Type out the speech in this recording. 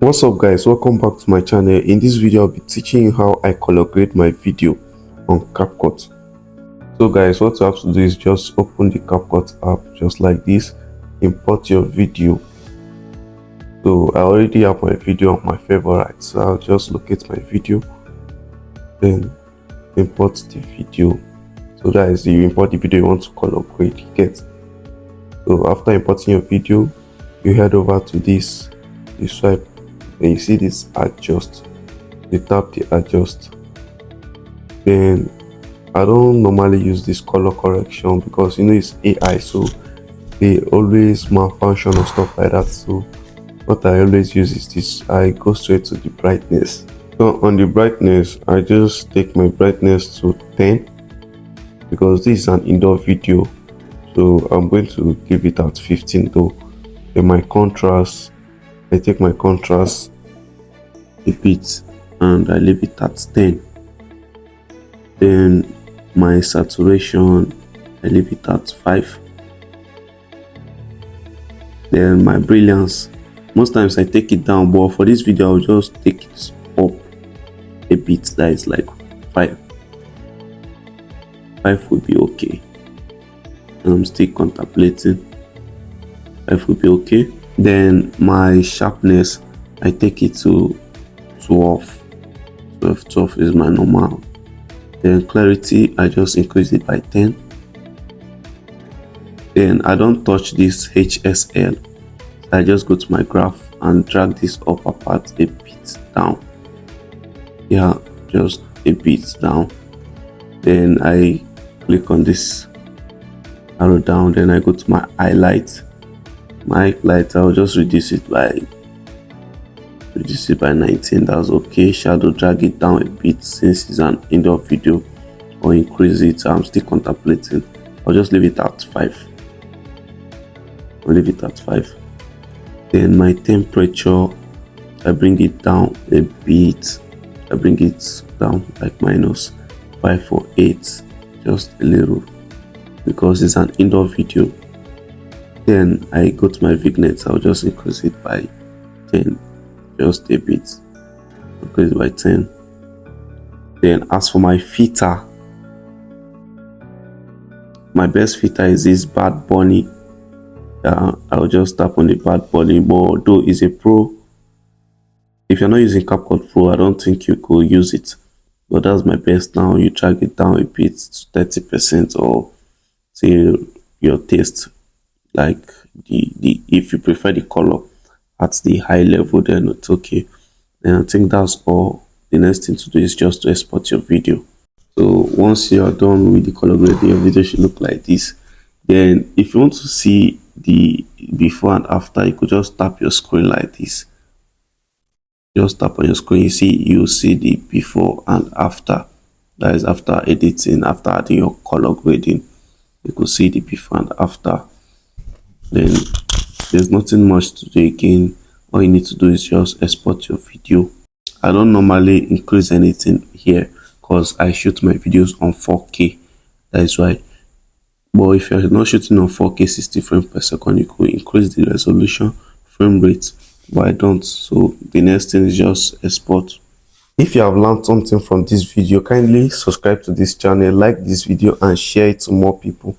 What's up guys, welcome back to my channel. In this video I'll be teaching you how I color grade my video on CapCut. So guys, what you have to do is just open the CapCut app just like this, import your video. So I already have my video on my favorite, so I'll just locate my video, then import the video. So guys, you import the video you want to color grade, you get. So after importing your video, you head over to this, you swipe, and you see this adjust, you tap the adjust. Then I don't normally use this color correction because you know it's AI, so they always malfunction or stuff like that. So what I always use is this, I go straight to the brightness. So on the brightness, I just take my brightness to 10 because this is an indoor video, so I'm going to give it at 15 though. Then my contrast, I take my contrast a bit and I leave it at 10. Then my saturation, I leave it at 5. Then my brilliance, most times I take it down, but for this video I'll just take it up a bit, that is like 5. 5 would be okay. I'm still contemplating. 5 would be okay. Then my sharpness, I take it to 12. 12 is my normal. Then clarity, I just increase it by 10. Then I don't touch this HSL. I just go to my graph and drag this upper part a bit down. Yeah, just a bit down. Then I click on this arrow down. Then I go to my highlight. My highlight, I'll just reduce it by 19. That's okay. Shadow, drag it down a bit since it's an indoor video, or increase it. I'm still contemplating. I'll just leave it at 5. I'll leave it at 5. Then my temperature, I bring it down a bit. I bring it down like -5 or 8, just a little, because it's an indoor video. Then I go to my vignette. I'll just increase it by 10, just a bit, increase it by 10. Then as for my filter, my best filter is this Bad Bunny. I'll just tap on the Bad Bunny, but though it's a pro, if you're not using CapCut Pro, I don't think you could use it, but that's my best. Now you drag it down a bit to 30%, or say your taste, like the if you prefer the color at the high level, then it's okay. And I think that's all. The next thing to do is just to export your video. So once you are done with the color grading, your video should look like this. Then if you want to see the before and after, you could just tap your screen like this. Just tap on your screen, you see the before and after. That is after editing, after adding your color grading, you could see the before and after. Then there's nothing much to do again. All you need to do is just export your video. I don't normally increase anything here because I shoot my videos on 4K. That is why. But if you're not shooting on 4K 60 frames per second, you could increase the resolution, frame rate, but I don't. So the next thing is just export. If you have learned something from this video, kindly subscribe to this channel, like this video, and share it to more people.